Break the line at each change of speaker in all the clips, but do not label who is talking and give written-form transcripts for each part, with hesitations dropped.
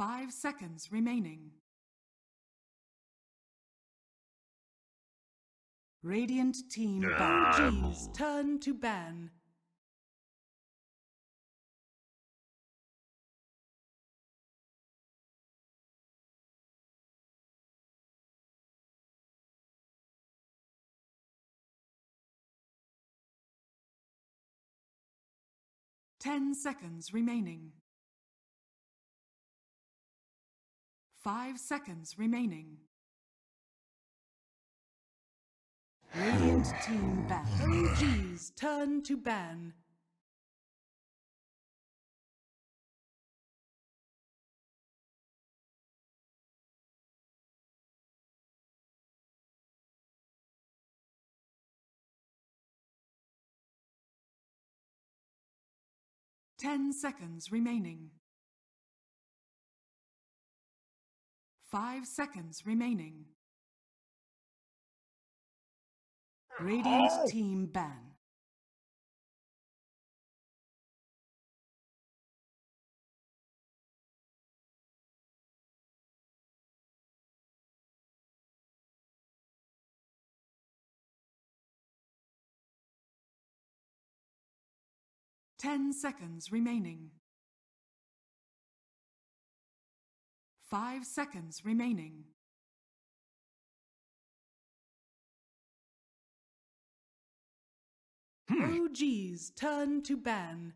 5 seconds remaining. Radiant team OG's turn to ban. Ten seconds remaining. 5 seconds remaining. Radiant team ban. OG's turn to ban. Ten seconds remaining. 5 seconds remaining. Radiant team ban. Ten seconds remaining. 5 seconds remaining. OG's turn to ban.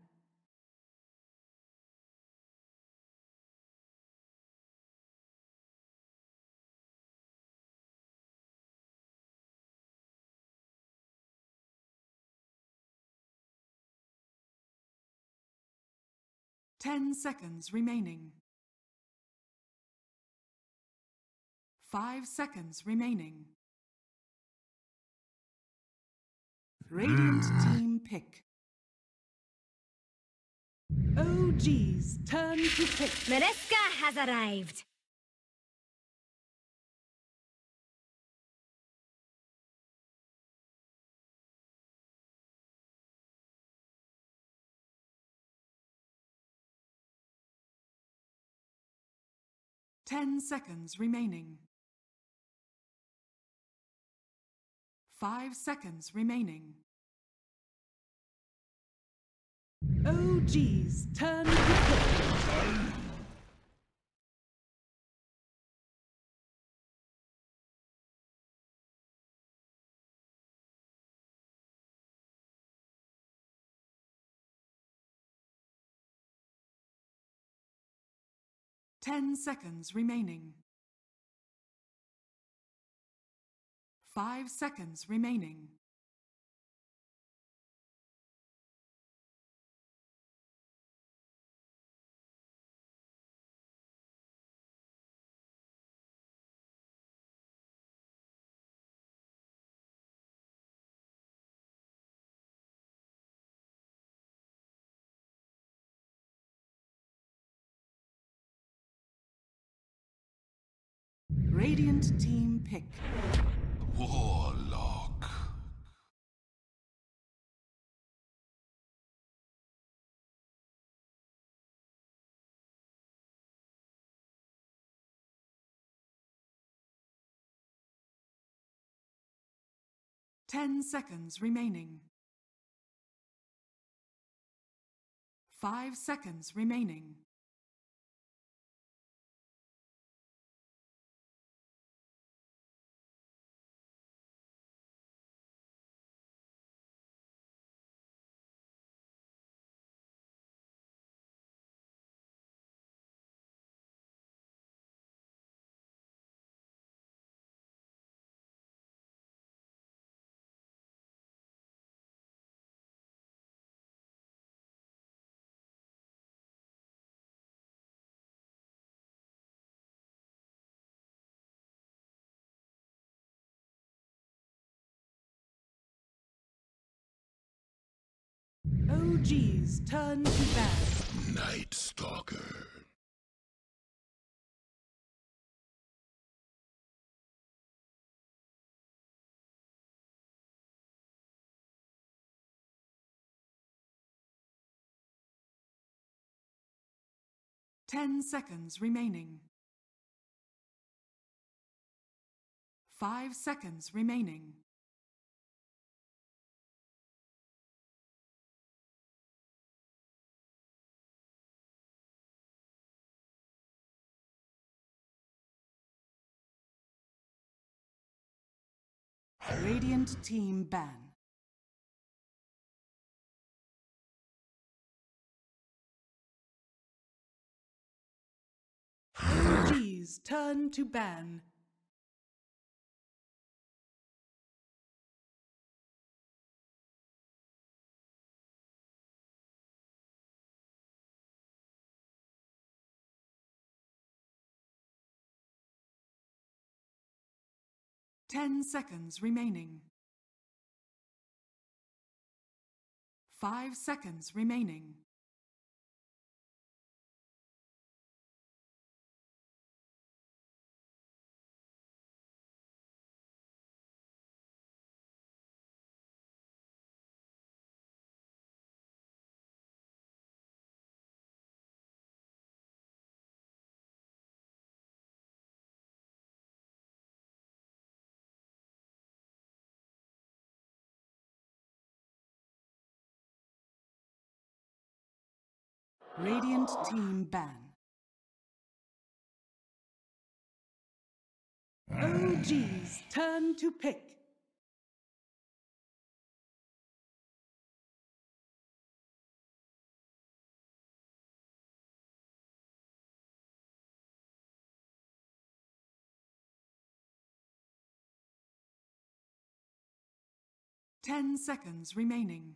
Ten seconds remaining. 5 seconds remaining. Radiant team pick. OG's turn to pick.
Mariska has arrived.
Ten seconds remaining. 5 seconds remaining. OG's turn to pick. Ten seconds remaining. 5 seconds remaining. Radiant team pick.
Warlock.
Ten seconds remaining. 5 seconds remaining. OG's turn to ban.
Night Stalker.
10 seconds remaining. 5 seconds remaining. Radiant team ban. OG's turn to ban. Ten seconds remaining. 5 seconds remaining. Radiant team ban. OG's turn to pick. Ten seconds remaining.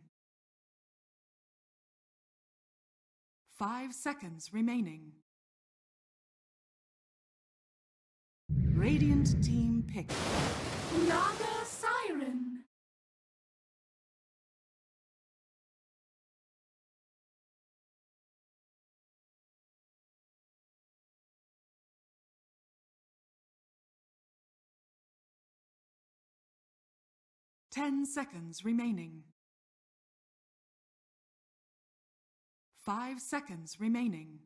5 seconds remaining. Radiant team pick. Naga Siren. Ten seconds remaining. 5 seconds remaining.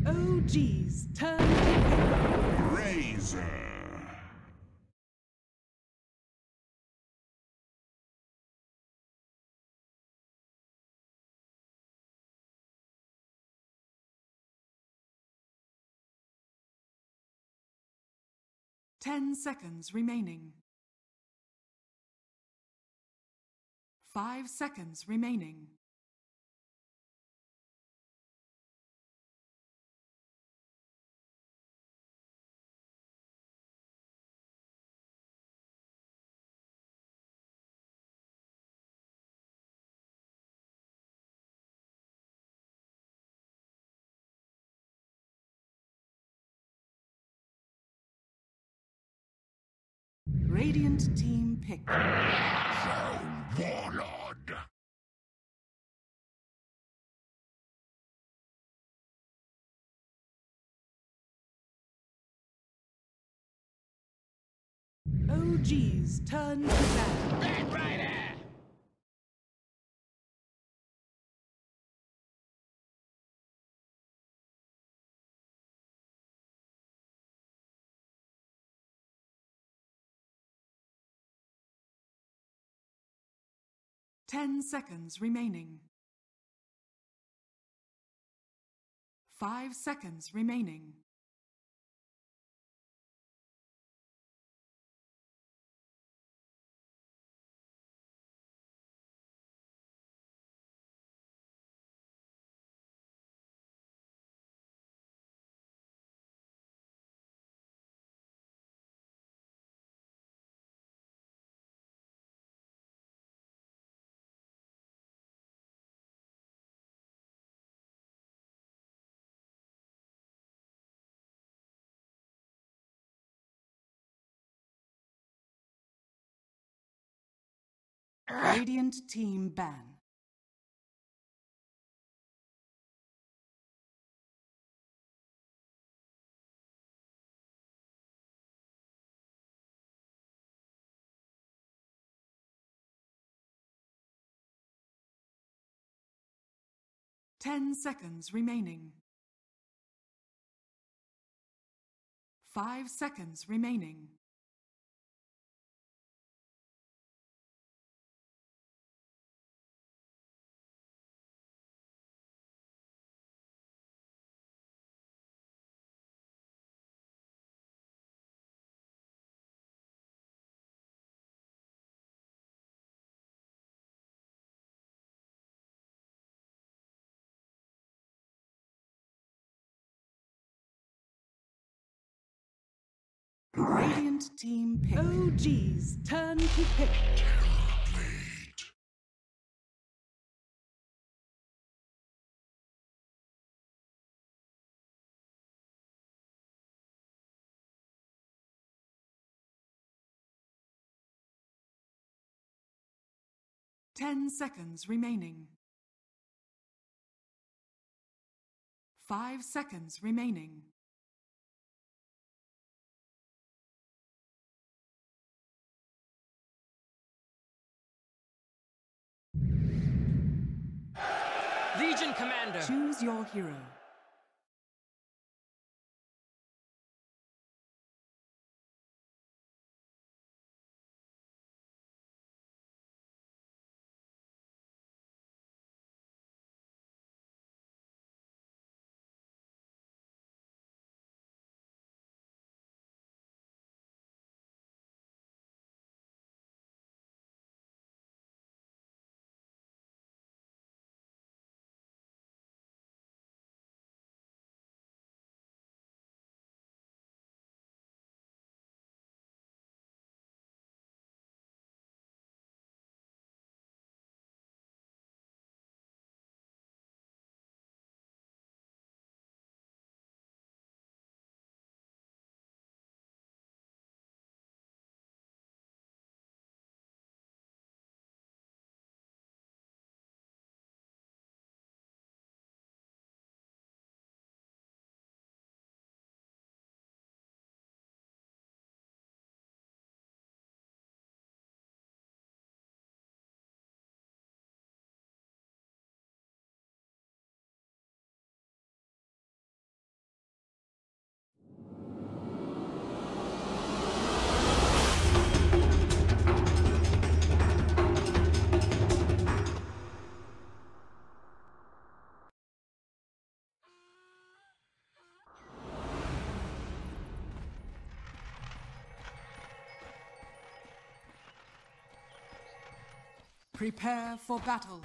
OG's turn to pick.
Razor.
10 seconds remaining. 5 seconds remaining. Radiant team pick.
Warlord.
OG's turn to ban.
Bad Rider.
10 seconds remaining. 5 seconds remaining. Radiant team ban. Ten seconds remaining. 5 seconds remaining. Radiant team pick. OG's turn to pick. 10 seconds remaining. 5 seconds remaining.
Legion Commander!
Choose your hero. Prepare for battle.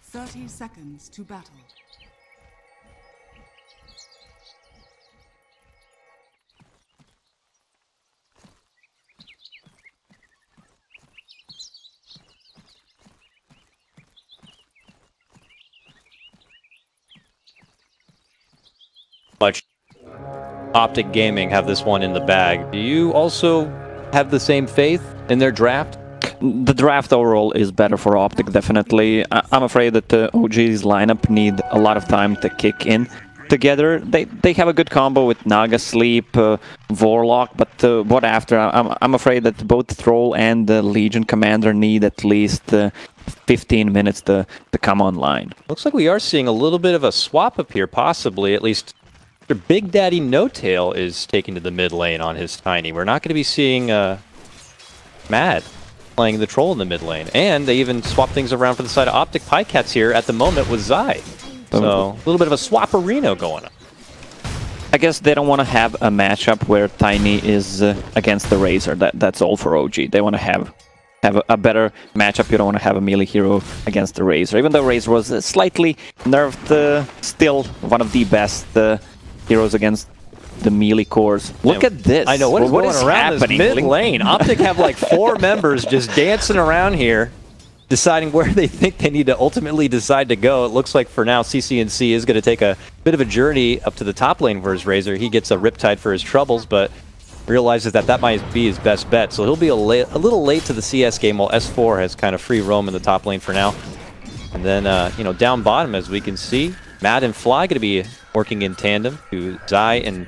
Thirty seconds to battle.
Much OpTic Gaming have this one in the bag. Do you also have the same faith in their draft?
The draft overall is better for OpTic, definitely. I'm afraid that the OG's lineup need a lot of time to kick in together. They have a good combo with Naga Sleep, Warlock, but what after? I'm afraid that both Troll and the Legion Commander need at least 15 minutes to come online.
Looks like we are seeing a little bit of a swap up here, possibly. At least Big Daddy No Tail is taking to the mid lane on his Tiny. We're not going to be seeing Mad playing the troll in the mid lane. And they even swap things around for the side of OpTic. Pycat's here at the moment with Zai. So a little bit of a swap-arino going on.
I guess they don't want to have a matchup where Tiny is against the Razor. That's all for OG. They want to have a better matchup. You don't want to have a melee hero against the Razor. Even though Razor was slightly nerfed, still one of the best heroes against the melee cores. Look at this.
I know, what is going around
happening?
This mid lane? OpTic have like 4 members just dancing around here, deciding where they think they need to ultimately decide to go. It looks like for now CCNC is going to take a bit of a journey up to the top lane for his Razor. He gets a Riptide for his troubles, but realizes that might be his best bet. So he'll be a little late to the CS game, while S4 has kind of free roam in the top lane for now. And then, you know, down bottom, as we can see, Mad and Fly going to be working in tandem to Zai and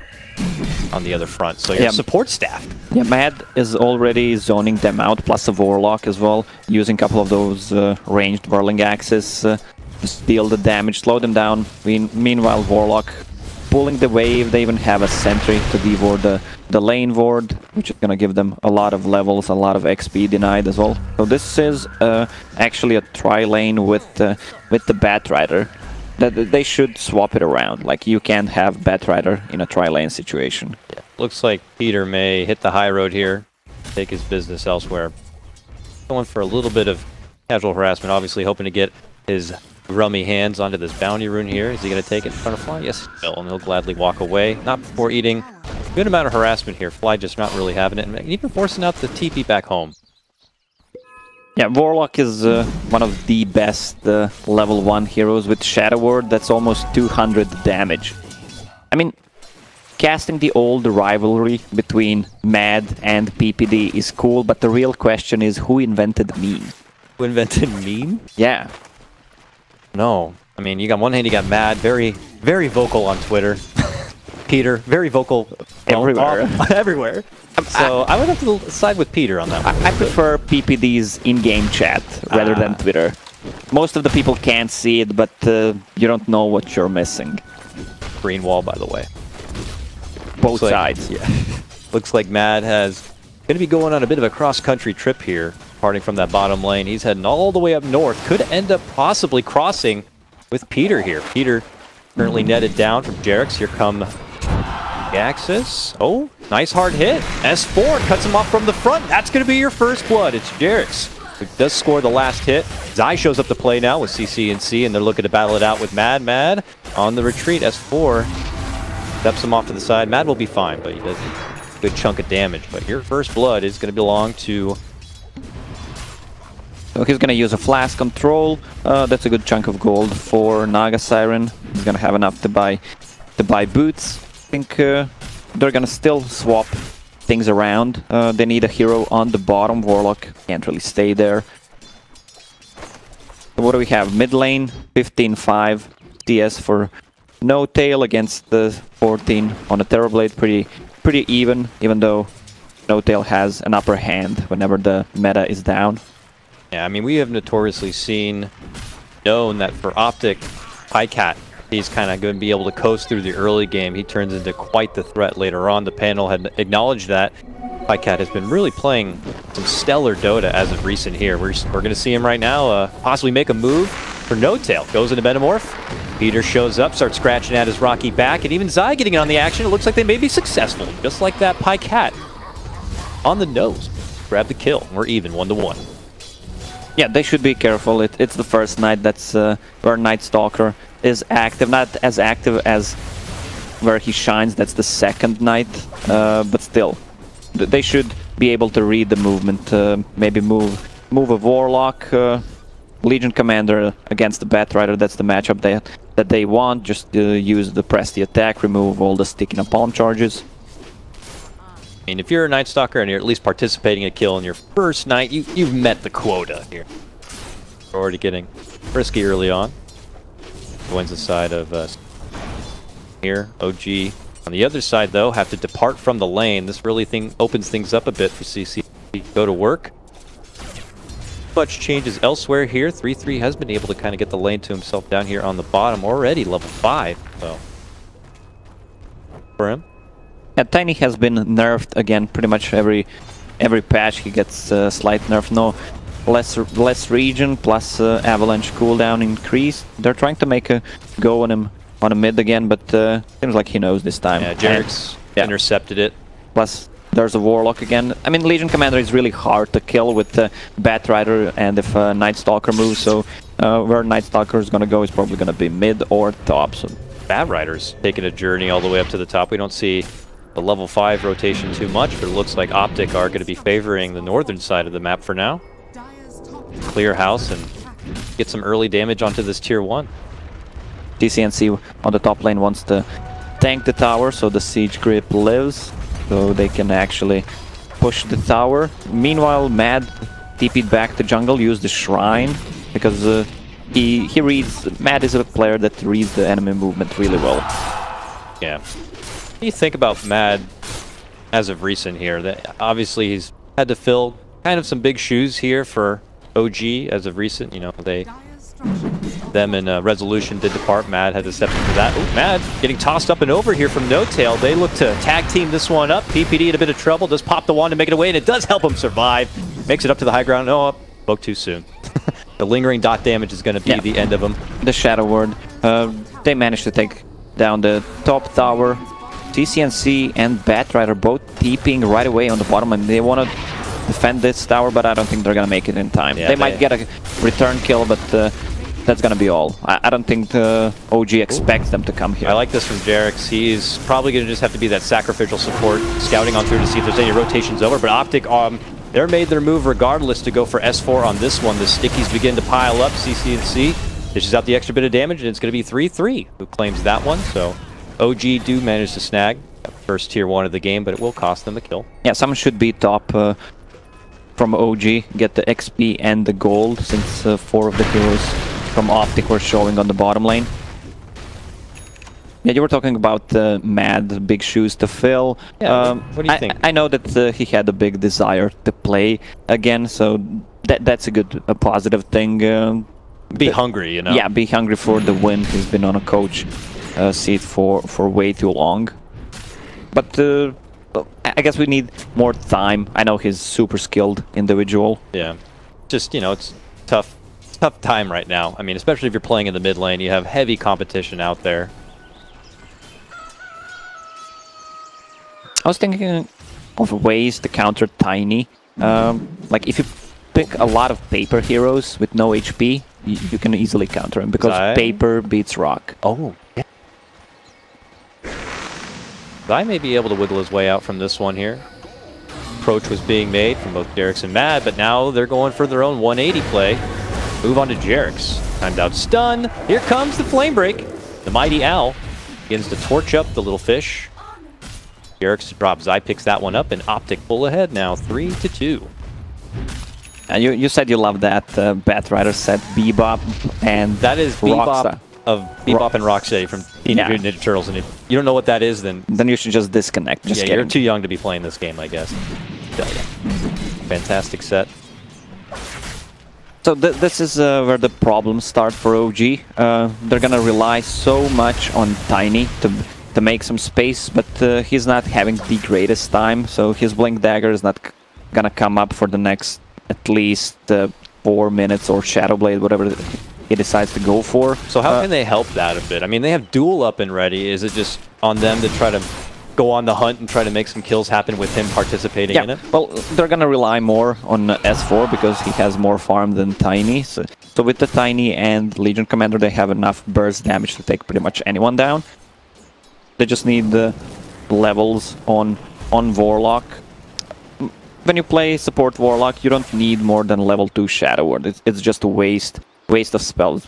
on the other front. So your support staff.
Yeah, Mad is already zoning them out, plus a Warlock as well, using a couple of those ranged whirling axes to steal the damage, slow them down. Meanwhile, Warlock pulling the wave. They even have a sentry to devour the lane ward, which is going to give them a lot of levels, a lot of XP denied as well. So this is actually a tri-lane with the Batrider. They should swap it around. Like, you can't have Batrider in a tri-lane situation.
Yeah. Looks like Peter may hit the high road here, take his business elsewhere. Going for a little bit of casual harassment, obviously hoping to get his rummy hands onto this bounty rune here. Is he going to take it in front of Fly? Yes, he will, and he'll gladly walk away. Not before eating a good amount of harassment here. Fly just not really having it, and even forcing out the TP back home.
Yeah, Warlock is one of the best level 1 heroes with Shadow Word. That's almost 200 damage. I mean, casting the old rivalry between Mad and PPD is cool, but the real question is, who invented meme?
Who invented meme?
Yeah.
No. I mean, you got one hand, you got Mad, very, very vocal on Twitter. Peter, very vocal
everywhere.
Everywhere. So I would have to side with Peter on that one.
I prefer PPD's in-game chat rather than Twitter. Most of the people can't see it, but you don't know what you're missing.
Green wall, by the way.
Both sides.
Yeah. Looks like Mad has going to be going on a bit of a cross-country trip here, parting from that bottom lane. He's heading all the way up north. Could end up possibly crossing with Peter here. Peter currently netted down from Jerix. Here come the Axis. Oh, nice hard hit. S4 cuts him off from the front. That's going to be your first blood. It's Jerix, who does score the last hit. Zai shows up to play now with CCNC, and they're looking to battle it out with Mad. Mad on the retreat. S4 steps him off to the side. Mad will be fine, but he does a good chunk of damage. But your first blood is going to belong to...
So he's going to use a flask control. That's a good chunk of gold for Naga Siren. He's going to have enough to buy boots. I think they're going to still swap things around. They need a hero on the bottom. Warlock can't really stay there. So what do we have? Mid lane, 15-5. DS for No Tail against the 14 on a Terrorblade. Pretty even though No Tail has an upper hand whenever the meta is down.
Yeah, I mean, we have notoriously known that for OpTic, Pycat, he's kind of going to be able to coast through the early game. He turns into quite the threat later on. The panel had acknowledged that. Pycat has been really playing some stellar Dota as of recent here. We're going to see him right now possibly make a move for No Tail. Goes into Metamorph. Peter shows up, starts scratching at his Rocky back, and even Zai getting on the action. It looks like they may be successful. Just like that, Pycat on the nose. Grab the kill. We're even 1-1.
Yeah, they should be careful. It's the first night that's where Night Stalker is active. Not as active as where he shines. That's the second night. But still, they should be able to read the movement. Maybe move a Warlock, Legion Commander against the Batrider. That's the matchup that they want. Just use the press the attack, remove all the sticky napalm charges.
I mean, if you're a Night Stalker and you're at least participating in a kill in your first night, you've met the quota here. You're already getting risky early on. Wins the side of here. OG on the other side, though, have to depart from the lane. This really opens things up a bit for CC. Go to work. Much changes elsewhere here. 3-3 has been able to kind of get the lane to himself down here on the bottom already, level 5. So for him.
Yeah, Tiny has been nerfed again pretty much every every patch he gets a slight nerf. No, less region plus avalanche cooldown increase. They're trying to make a go on him on a mid again, but seems like he knows this time.
Yeah, Jarek's intercepted it.
Plus, there's a Warlock again. I mean, Legion Commander is really hard to kill with Batrider and if Night Stalker moves, so where Night Stalker is going to go is probably going to be mid or top. So
Batrider's taking a journey all the way up to the top. We don't see the level 5 rotation too much, but it looks like OpTic are going to be favoring the northern side of the map for now. Clear house and get some early damage onto this tier 1.
TCNC on the top lane wants to tank the tower so the siege grip lives, so they can actually push the tower. Meanwhile, Mad TP'd back to jungle, used the shrine, because he reads... Mad is a player that reads the enemy movement really well.
Yeah. What do you think about Mad as of recent here? That obviously he's had to fill kind of some big shoes here for OG as of recent. You know, them and Resolution did depart. Mad had to step into that. Ooh, Mad getting tossed up and over here from No Tail. They look to tag team this one up. PPD in a bit of trouble. Does pop the wand to make it away, and it does help him survive. Makes it up to the high ground. Oh, spoke too soon. The lingering dot damage is going to be the end of him.
The Shadow Word. They managed to take down the top tower. TCNC and Batrider both TPing right away on the bottom, and they want to defend this tower, but I don't think they're going to make it in time. Yeah, they might get a return kill, but that's going to be all. I don't think OG expects them to come here.
I like this from Jarex. He's probably going to just have to be that sacrificial support, scouting on through to see if there's any rotations over, but OpTic, they're made their move regardless to go for S4 on this one. The stickies begin to pile up. CCNC dishes out the extra bit of damage, and it's going to be 3-3 who claims that one, so OG do manage to snag first tier 1 of the game, but it will cost them a kill.
Yeah, someone should be top from OG, get the XP and the gold, since 4 of the heroes from OpTic were showing on the bottom lane. Yeah, you were talking about Mad, big shoes to fill.
Yeah, what do you think?
I know that he had a big desire to play again, so that's a positive thing.
Be hungry, you know?
Yeah, be hungry for the win. He's been on a coach seat for way too long. But I guess we need more time. I know he's super skilled individual.
Yeah, just, you know, it's tough time right now. I mean, especially if you're playing in the mid lane, you have heavy competition out there.
I was thinking of ways to counter Tiny. Like if you pick a lot of paper heroes with no HP, you can easily counter him because paper beats rock.
Oh, yeah. Zai may be able to wiggle his way out from this one here. Approach was being made from both Jarex and Mad, but now they're going for their own 180 play. Move on to Jarex. Timed out stun. Here comes the flame break. The mighty Owl begins to torch up the little fish. Jarex drops. Zai picks that one up, and OpTic full ahead now, 3-2.
And you said you love that Batrider set Bebop and
that is Bebop of Bebop and Rocksteady from Teenage Mutant Ninja Turtles, and if you don't know what that is, then
you should just disconnect. Just
you're too young to be playing this game, I guess. Fantastic set.
So this is where the problems start for OG. They're gonna rely so much on Tiny to make some space, but he's not having the greatest time, so his Blink Dagger is not gonna come up for the next at least 4 minutes, or Shadow Blade, whatever he decides to go for.
So how can they help that a bit? I mean, they have Duel up and ready. Is it just on them to try to go on the hunt and try to make some kills happen with him participating in it?
Well, they're gonna rely more on S4 because he has more farm than Tiny. So with the Tiny and Legion Commander, they have enough burst damage to take pretty much anyone down. They just need the levels on Warlock. When you play support Warlock, you don't need more than level 2 Shadow Word. It's just a waste of spells.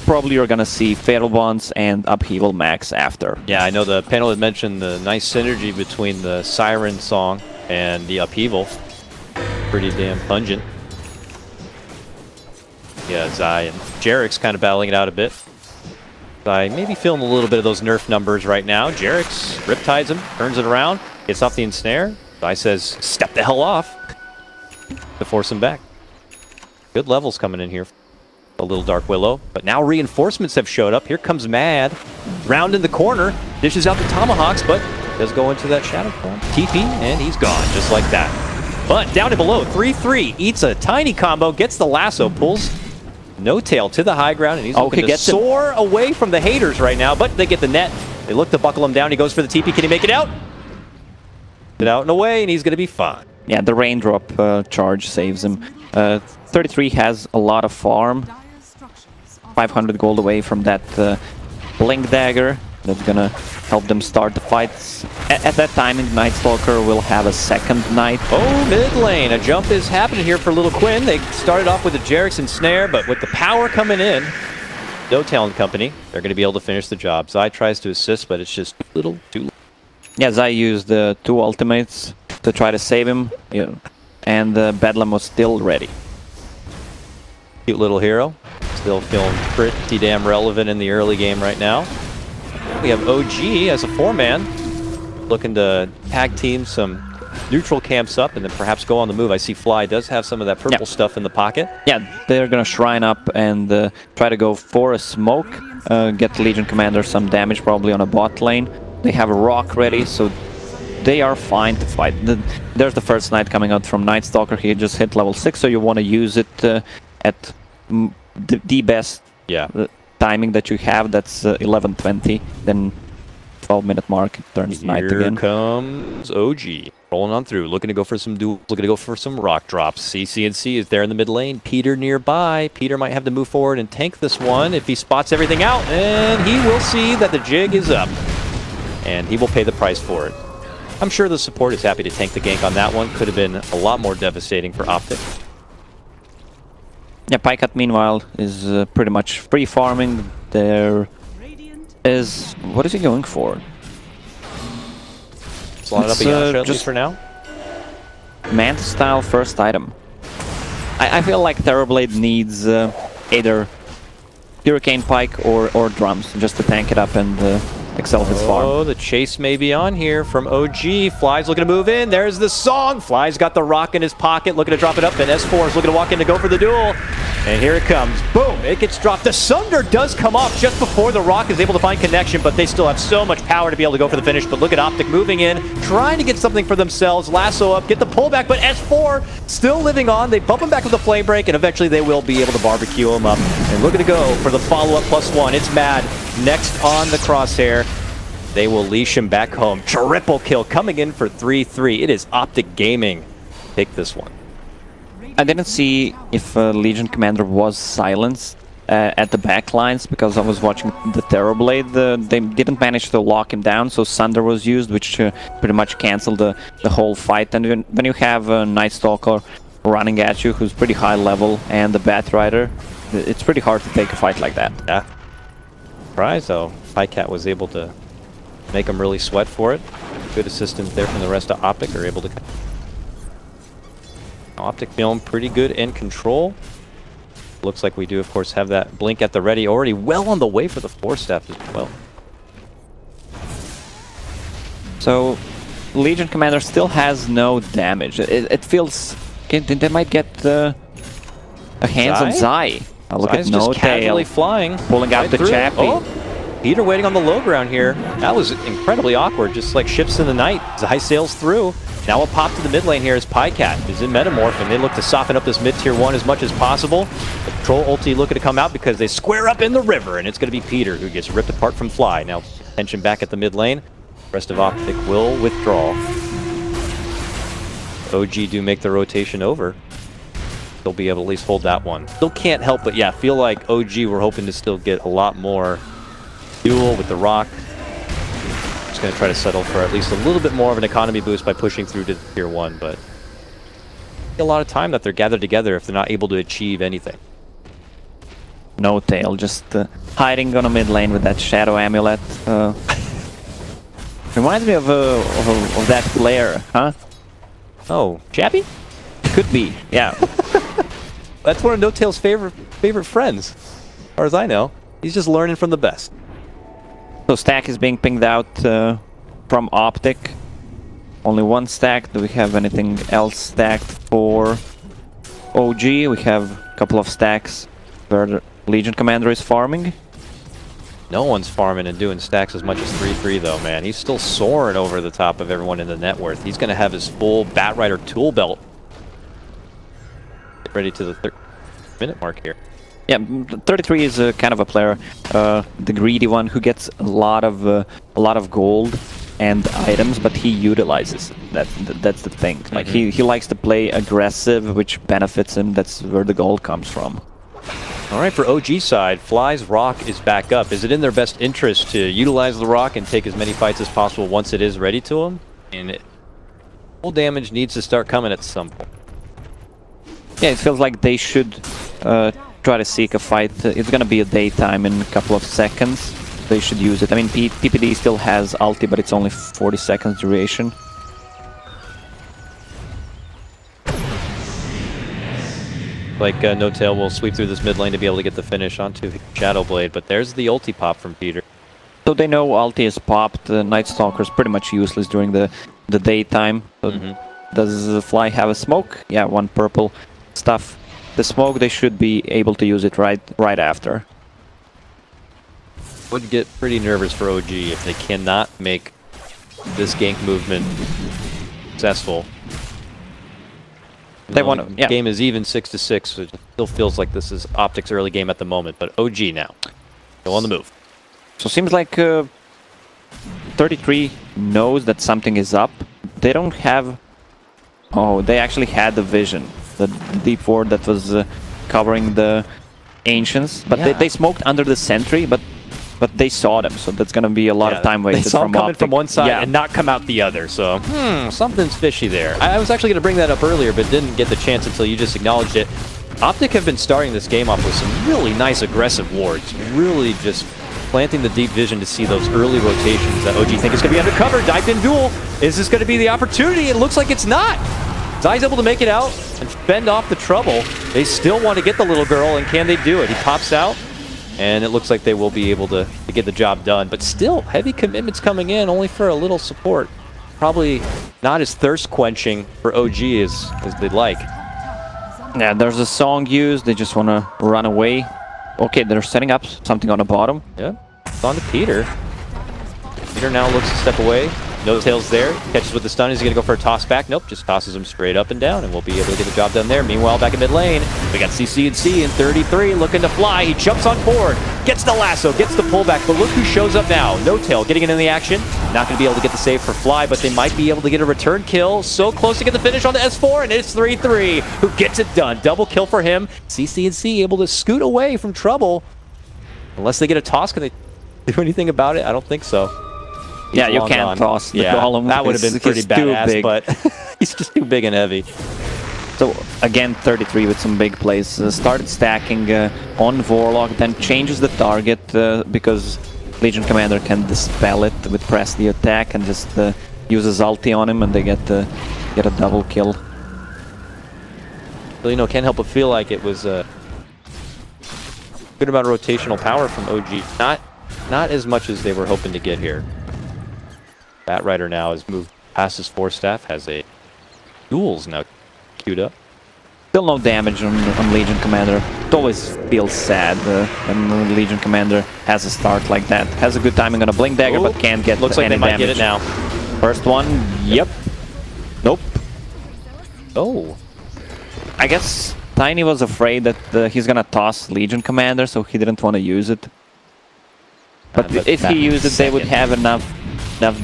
Probably you're gonna see Fatal Bonds and Upheaval max after.
Yeah, I know the panel had mentioned the nice synergy between the Siren song and the Upheaval. Pretty damn pungent. Yeah, Zai and Jarex kind of battling it out a bit. Zai maybe feeling a little bit of those nerf numbers right now. Jarex riptides him, turns it around, gets off the ensnare. Zai says, step the hell off, to force him back. Good levels coming in here. A little Dark Willow, but now reinforcements have showed up. Here comes Mad, round in the corner, dishes out the Tomahawks, but does go into that Shadow form. TP, and he's gone, just like that. But down and below, 3-3, eats a tiny combo, gets the lasso, pulls No Tail to the high ground, and he's looking to soar away from the haters right now, but they get the net. They look to buckle him down. He goes for the TP. Can he make it out? Get out and away, and he's going to be fine. Yeah,
the raindrop charge saves him. 33 has a lot of farm. 500 gold away from that Blink Dagger. That's gonna help them start the fights. At that time, Night Stalker will have a second Knight.
Oh, mid lane. A jump is happening here for Little Quinn. They started off with the Jerix and Snare, but with the power coming in, No Tail and company, they're going to be able to finish the job. Zai tries to assist, but it's just a little too late.
Yeah, Zai used the 2 ultimates to try to save him, and Bedlam was still ready.
Cute little hero. Still feeling pretty damn relevant in the early game right now. We have OG as a 4-man, looking to tag team some neutral camps up and then perhaps go on the move. I see Fly does have some of that purple stuff in the pocket.
Yeah, they're going to shrine up and try to go for a smoke, get Legion Commander some damage probably on a bot lane. They have a rock ready, so they are fine to fight. There's the first Knight coming out from Night Stalker. He just hit level 6, so you want to use it at the best timing that you have. That's 11:20. Then 12-minute mark, it turns Knight again.
Here comes OG. Rolling on through, looking to go for some duels, looking to go for some rock drops. CCNC is there in the mid lane. Peter nearby. Peter might have to move forward and tank this one if he spots everything out. And he will see that the jig is up. And he will pay the price for it. I'm sure the support is happy to tank the gank on that one. Could have been a lot more devastating for OpTic.
Yeah, Pycat meanwhile is pretty much free farming. There is... What is he going for?
Slot it up a Yasha at least for now.
Manta style first item. I feel like Terrorblade needs either Hurricane Pike or drums just to tank it up and excel his farm.
Oh, the chase may be on here from OG. Fly's looking to move in. There's the song. Fly's got the rock in his pocket, looking to drop it up, and S4 is looking to walk in to go for the duel. And here it comes. Boom! It gets dropped. The Sunder does come off just before the rock is able to find connection, but they still have so much power to be able to go for the finish. But look at OpTic moving in, trying to get something for themselves. Lasso up, get the pullback, but S4 still living on. They bump him back with a flame break, and eventually they will be able to barbecue him up. And looking to go for the follow-up +1. It's Mad next on the crosshair. They will leash him back home. Triple kill coming in for 3-3. It is OpTic Gaming. Take this one.
I didn't see if Legion Commander was silenced at the back lines because I was watching the Terrorblade. They didn't manage to lock him down, so Sunder was used, which pretty much canceled the whole fight. And when you have a Night Stalker running at you who's pretty high level and the Bat Rider, it's pretty hard to take a fight like that.
Yeah. Surprise though. Pycat was able to make him really sweat for it. Good assistance there from the rest of OpTic. Are able to... OpTic feeling pretty good in control. Looks like we do, of course, have that blink at the ready. Already well on the way for the 4-step as well.
So, Legion Commander still has no damage. It feels... They might get a hands on Zai. Look at No Tail
flying,
pulling out the Chappie.
Oh, Peter waiting on the low ground here. That was incredibly awkward, just like ships in the night. Zai sails through. Now a pop to the mid lane here as Pycat is in Metamorph, and they look to soften up this mid tier 1 as much as possible. The Troll ulti looking to come out because they square up in the river, and it's going to be Peter who gets ripped apart from Fly. Now tension back at the mid lane. The rest of OpTic will withdraw. OG do make the rotation over. They'll be able to at least hold that one. Still can't help but, yeah, feel like OG we're hoping to still get a lot more duel with the rock. Just going to try to settle for at least a little bit more of an economy boost by pushing through to tier 1, but a lot of time that they're gathered together if they're not able to achieve anything.
No Tail, just hiding on a mid lane with that Shadow Amulet. Reminds me of that player, huh?
Oh, Chappie?
Could be, yeah.
That's one of No Tail's favorite friends, as far as I know. He's just learning from the best.
So stack is being pinged out from OpTic. Only one stack. Do we have anything else stacked for OG? We have a couple of stacks where the Legion Commander is farming.
No one's farming and doing stacks as much as 3-3 though, man. He's still soaring over the top of everyone in the net worth. He's going to have his full Bat Rider tool belt ready to the 30-minute mark here.
Yeah, 33 is kind of a player, the greedy one who gets a lot of gold and items, but he utilizes it. That's the thing. Like he likes to play aggressive, which benefits him. That's where the gold comes from.
All right, for OG side, Fly's Rock is back up. Is it in their best interest to utilize the Rock and take as many fights as possible once it is ready to them? And full damage needs to start coming at some point.
Yeah, it feels like they should try to seek a fight. It's gonna be a daytime in a couple of seconds. They should use it. I mean, PPD still has ulti, but it's only 40 seconds duration.
Like No-Tail will sweep through this mid lane to be able to get the finish onto Shadow Blade, but there's the ulti pop from Peter.
So they know ulti is popped. Night Stalker is pretty much useless during the daytime. So does Fly have a smoke? Yeah, one purple stuff. The smoke, they should be able to use it right after.
Would get pretty nervous for OG if they cannot make this gank movement successful.
They want to. Yeah.
Game is even 6-6, so it still feels like this is OpTic's early game at the moment. But OG now, go on the move.
So seems like 33 knows that something is up. They don't have. Oh, they actually had the vision, the deep ward that was covering the ancients, but they smoked under the sentry, but they saw them, so that's gonna be a lot of time wasted.
They saw
from
them coming
OpTic.
from one side and not come out the other, so something's fishy there. I was actually gonna bring that up earlier, but didn't get the chance until you just acknowledged it. OpTic have been starting this game off with some really nice aggressive wards, really just planting the deep vision to see those early rotations that OG think is gonna be undercover. Dived in duel. Is this gonna be the opportunity? It looks like it's not. Zai's able to make it out and fend off the trouble. They still want to get the little girl, and can they do it? He pops out, and it looks like they will be able to get the job done. But still, heavy commitments coming in, only for a little support. Probably not as thirst-quenching for OG as they'd like.
Yeah, there's a song used. They just want to run away. Okay, they're setting up something on the bottom.
Yeah, it's on to Peter. Peter now looks to step away. No-Tail's there, catches with the stun. Is he going to go for a toss back? Nope, just tosses him straight up and down, and we'll be able to get the job done there. Meanwhile, back in mid lane, we got CC&C in 33 looking to fly. He jumps on board, gets the lasso, gets the pullback, but look who shows up now. No-Tail getting into the action. Not going to be able to get the save for Fly, but they might be able to get a return kill. So close to get the finish on the S4, and it's 3-3. Who gets it done? Double kill for him. CC&C able to scoot away from trouble. Unless they get a toss, can they do anything about it? I don't think so.
Yeah, you can't toss the golem.
That would have been pretty badass,
big.
but he's just too big and heavy.
So again, 33 with some big plays. Started stacking on Warlock, then changes the target because Legion Commander can dispel it with press the attack and just uses ulti on him, and they get a double kill.
Well, you know, can't help but feel like it was a good amount of rotational power from OG. Not as much as they were hoping to get here. Bat Rider now has moved past his 4-staff, has a duels now queued up.
Still no damage on Legion Commander. It always feels sad when Legion Commander has a start like that. Has a good timing on a Blink Dagger, but can't get
looks like
any
they might
damage.
get it now.
First one, yep. Nope.
Oh.
I guess Tiny was afraid that he's gonna toss Legion Commander, so he didn't want to use it. But if he used it, they would have enough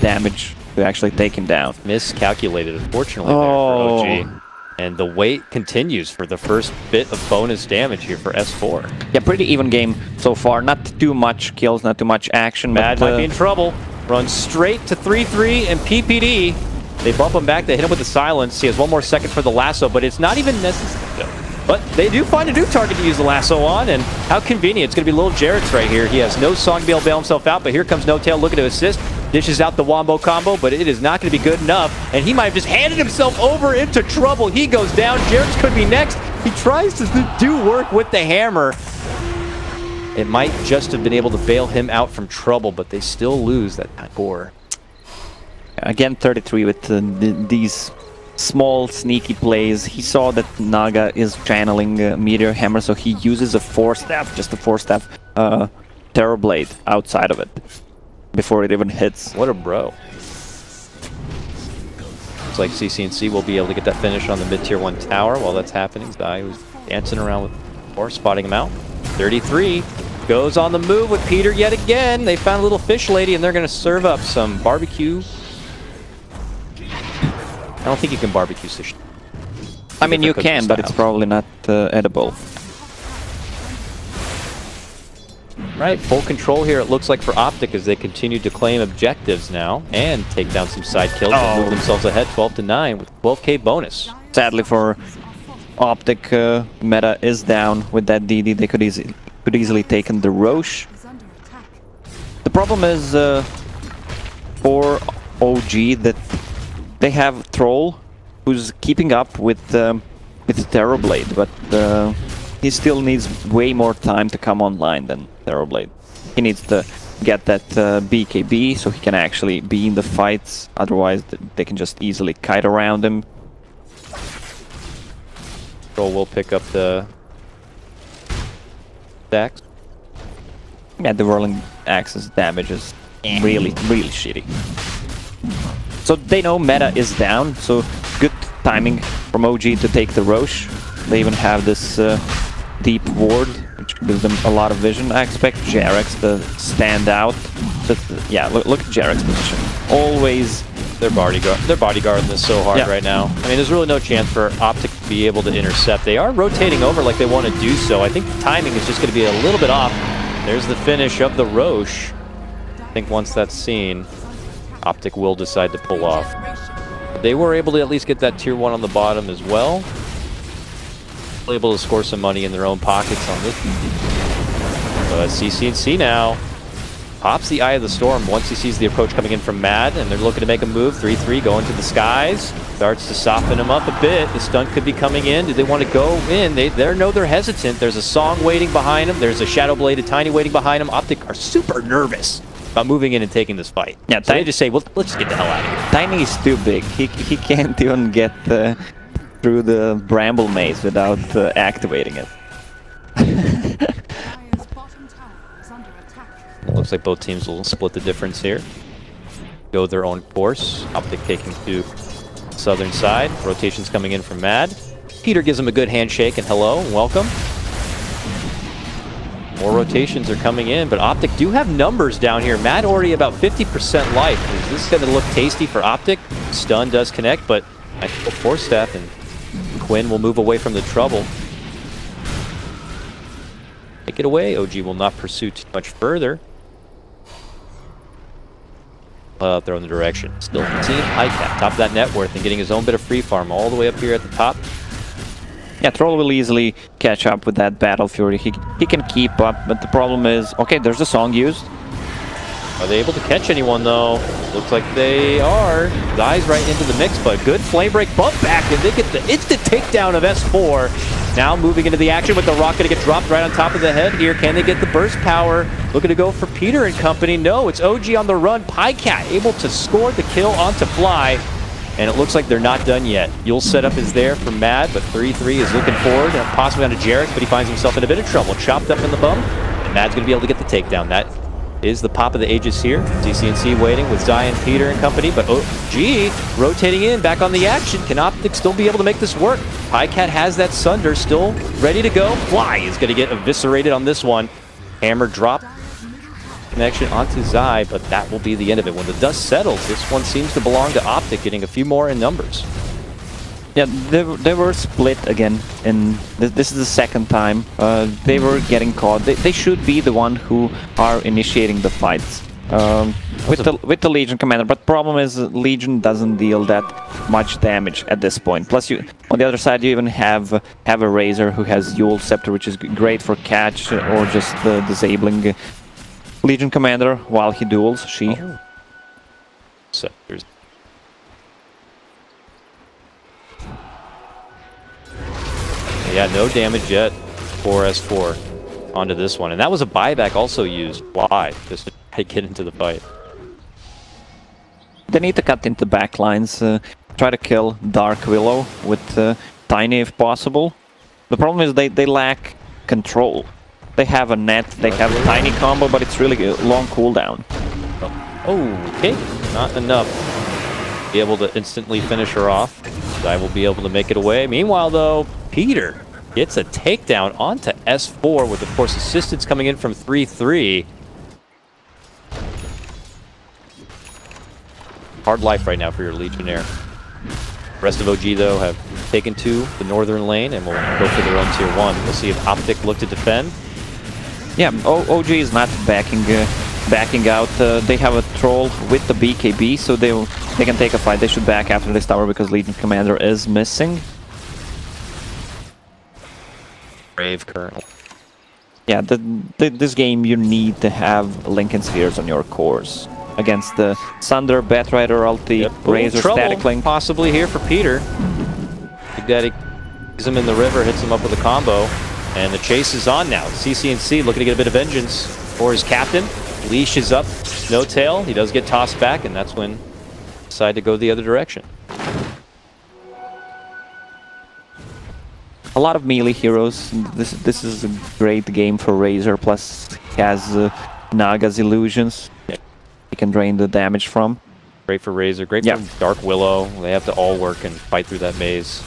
damage to actually take him down.
Miscalculated, unfortunately, there for OG. And the wait continues for the first bit of bonus damage here for S4.
Yeah, pretty even game so far. Not too much kills, not too much action.
Mad might be in trouble. Runs straight to 3-3 and PPD. They bump him back, they hit him with the silence. He has one more second for the lasso, but it's not even necessary. But they do find a new target to use the lasso on, and how convenient. It's going to be little Jarrett's right here. He has no song to be able to bail himself out, but here comes No-Tail looking to assist. Dishes out the wombo combo, but it is not going to be good enough, and he might have just handed himself over into trouble. He goes down. Jarrett's could be next. He tries to do work with the hammer. It might just have been able to bail him out from trouble, but they still lose that core.
Again, 33 with these small, sneaky plays. He saw that Naga is channeling Meteor Hammer, so he uses a 4-staff, just a 4-staff Terror Blade outside of it before it even hits.
What a bro. Looks like CCNC will be able to get that finish on the mid-tier 1 tower while that's happening. Zai was dancing around with Thor, spotting him out. 33 goes on the move with Peter yet again. They found a little fish lady, and they're going to serve up some barbecue. I don't think you can barbecue sushi.
I mean, you can, but it's probably not edible.
Right, full control here it looks like for OpTic as they continue to claim objectives now and take down some side kills and move themselves ahead 12-9 with 12k bonus.
Sadly for OpTic, meta is down with that DD. They could easily taken the Roche. The problem is for OG that they have Troll who's keeping up with Terrorblade, but he still needs way more time to come online than Terrorblade. He needs to get that BKB so he can actually be in the fights, otherwise they can just easily kite around him.
Troll will pick up the stacks.
Yeah, the Whirling Axe's damage is really shitty. So they know meta is down, so good timing from OG to take the Roche. They even have this deep ward, which gives them a lot of vision. I expect Jarex to stand out. But, yeah, look at Jarek's position. Always
they're bodyguarding this so hard right now. I mean, there's really no chance for OpTic to be able to intercept. They are rotating over like they want to do so. I think the timing is just going to be a little bit off. There's the finish of the Roche. I think once that's seen, OpTic will decide to pull off. They were able to at least get that tier 1 on the bottom as well. Able to score some money in their own pockets on this. But CCNC now pops the Eye of the Storm once he sees the approach coming in from Mad, and they're looking to make a move. 3-3 going to the skies. Starts to soften him up a bit. The stun could be coming in. Do they want to go in? They know they're hesitant. There's a Song waiting behind him. There's a Shadow-Bladed Tiny waiting behind him. OpTic are super nervous about moving in and taking this fight. Yeah, so they just say, well, let's just get the hell out of here.
Tiny is too big. He can't even get through the Bramble Maze without activating it.
Looks like both teams will split the difference here. Go their own course. OpTic taking to southern side. Rotations coming in from Mad. Peter gives him a good handshake and hello and welcome. More rotations are coming in, but OpTic do have numbers down here. Mad already about 50% life. Is this going to look tasty for OpTic? Stun does connect, but I think Force Staff and Quinn will move away from the trouble. Take it away. OG will not pursue too much further. Throw in the direction. Still Team Highcat, top of that net worth and getting his own bit of free farm all the way up here at the top.
Yeah, Troll will easily catch up with that Battle Fury. He can keep up, but the problem is, okay, there's a Song used.
Are they able to catch anyone though? Looks like they are. Dies right into the mix, but good flame break bump back, and they get the instant takedown of S4. Now moving into the action with the rocket to get dropped right on top of the head here. Can they get the burst power? Looking to go for Peter and company. No, it's OG on the run. Pycat able to score the kill onto Fly. And it looks like they're not done yet. Yule setup is there for Mad, but 3-3 is looking forward, and possibly onto Jarek, but he finds himself in a bit of trouble. Chopped up in the bum, and Mad's going to be able to get the takedown. That is the pop of the ages here. CCNC waiting with Zion, Peter, and company, but OG rotating in, back on the action. Can OpTic still be able to make this work? Pycat has that Sunder still ready to go. Fly is going to get eviscerated on this one. Hammer drop. Connection onto Zai, but that will be the end of it. When the dust settles, this one seems to belong to OpTic, getting a few more in numbers.
Yeah, they were split again, and this is the second time they were getting caught. They should be the one who are initiating the fights with the Legion commander, but the problem is Legion doesn't deal that much damage at this point. Plus, on the other side, you even have a Razor who has Yule Scepter, which is great for catch or just disabling Legion commander while he duels.
Scepters. Yeah, no damage yet for S4 onto this one. And that was a buyback also used. Why? Just to get into the fight.
They need to cut into backlines, try to kill Dark Willow with Tiny if possible. The problem is they lack control. They have a net, they have a Tiny combo, but it's really a long cooldown.
Oh, okay. Not enough. be able to instantly finish her off. Zai will be able to make it away. Meanwhile, though, Peter gets a takedown onto S4 with, of course, assistance coming in from 3-3. Hard life right now for your Legionnaire. Rest of OG, though, have taken to the northern lane and will go for their own tier 1. We'll see if OpTic look to defend.
Yeah, OG is not backing out. They have a troll with the BKB, so they can take a fight. They should back after this tower because Legion Commander is missing.
Brave currently.
Yeah, this game you need to have Lincoln Spheres on your cores. Against the Sunder, Batrider, ulti, Razor, Static Link.
Possibly here for Peter. Big Daddy sees him in the river, hits him up with a combo. And the chase is on now. CC&C looking to get a bit of vengeance for his captain. Leash is up, no tail. He does get tossed back, and that's when he decide to go the other direction.
A lot of melee heroes. This is a great game for Razor. Plus, he has Naga's illusions. He can drain the damage from.
Great for Razor, great for Dark Willow. They have to all work and fight through that maze.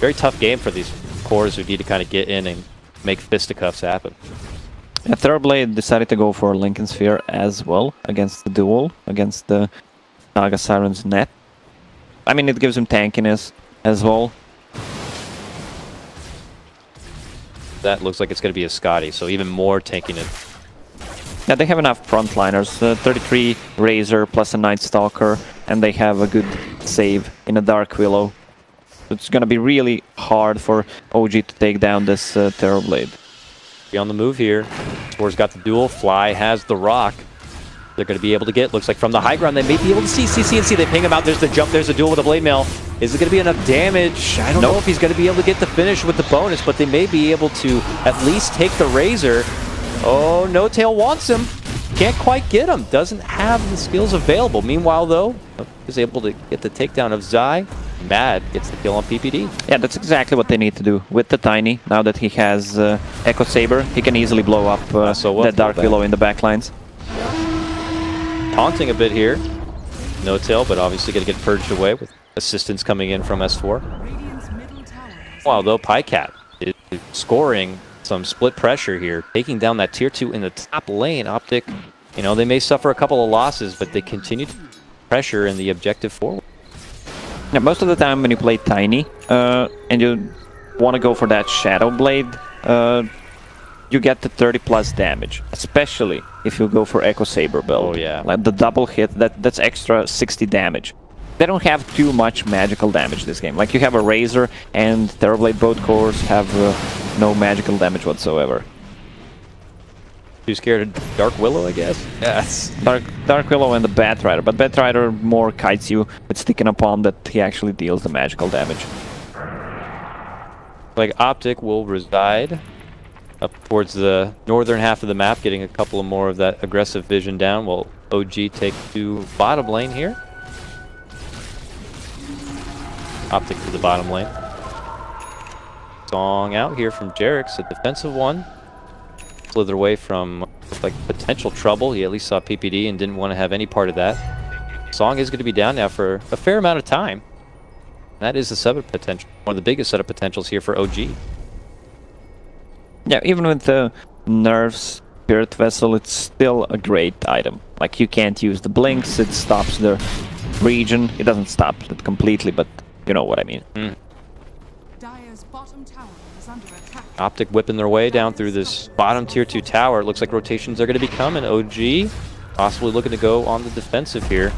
Very tough game for these cores who need to kind of get in and make fisticuffs happen.
Yeah, Thorblade decided to go for Lincoln Sphere as well against the duel, against the Naga Siren's net. I mean, it gives him tankiness as well.
That looks like it's going to be a Scotty, so even more tankiness.
Yeah, they have enough frontliners. 33 Razor plus a Night Stalker, and they have a good save in a Dark Willow. It's going to be really hard for OG to take down this Terrorblade.
Be on the move here. Tor's got the duel. Fly has the rock. They're going to be able to get, looks like from the high ground, they may be able to see CC&C. They ping him out. There's the jump. There's a duel with a blade mail. Is it going to be enough damage? I don't know if he's going to be able to get the finish with the bonus, but they may be able to at least take the Razor. Oh, No Tail wants him. Can't quite get him. Doesn't have the skills available. Meanwhile, though, is able to get the takedown of Zai. Mad gets the kill on PPD.
Yeah, that's exactly what they need to do with the Tiny. Now that he has Echo Saber, he can easily blow up that Dark Willow in the backlines.
Taunting a bit here. No Tail, but obviously going to get purged away with assistance coming in from S4. While though, Pycat is scoring some split pressure here, taking down that tier 2 in the top lane. OpTic, you know, they may suffer a couple of losses, but they continue to pressure in the objective forward.
Yeah, most of the time when you play Tiny and you want to go for that Shadow Blade, you get the 30+ damage, especially if you go for Echo Saber build.
Oh yeah.
Like the double hit, that's extra 60 damage. They don't have too much magical damage this game. Like you have a Razor and Terrorblade both cores have no magical damage whatsoever.
Too scared of Dark Willow, I guess? Yes.
Dark Willow and the Batrider, but Batrider more kites you with sticking a palm that he actually deals the magical damage.
Like OpTic will reside up towards the northern half of the map, getting a couple of more of that aggressive vision down, while OG take to bottom lane here. OpTic to the bottom lane. Song out here from Jerix, a defensive one. Slither away from like potential trouble. He at least saw PPD and didn't want to have any part of that. Song is going to be down now for a fair amount of time. That is the setup potential, one of the biggest setup potentials here for OG.
Yeah, even with the nerfs, Spirit Vessel, it's still a great item. Like you can't use the blinks, it stops the region. It doesn't stop it completely, but you know what I mean.
Dire's bottom tower is under attack.
OpTic whipping their way down through this bottom tier 2 tower. It looks like rotations are going to be coming. OG possibly looking to go on the defensive here.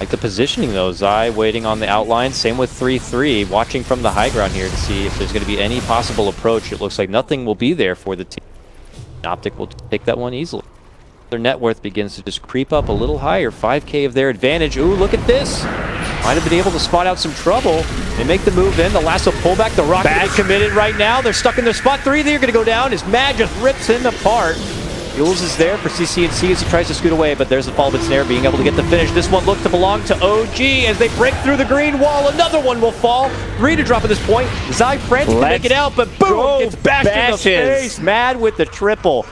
Like the positioning though, Zai waiting on the outline. Same with 3-3, watching from the high ground here to see if there's going to be any possible approach. It looks like nothing will be there for the team. OpTic will take that one easily. Their net worth begins to just creep up a little higher. 5k of their advantage. Ooh, look at this. Might have been able to spot out some trouble. They make the move in. The lasso pullback. The rocket is committed right now. They're stuck in their spot. 3, they're going to go down as Mad just rips him apart. Jules is there for CC&C as he tries to scoot away, but there's the fall of snare being able to get the finish. This one looks to belong to OG as they break through the green wall. Another one will fall. 3 to drop at this point. Zai frantic to make it out, but boom! It's bashed in the face. Mad with the triple.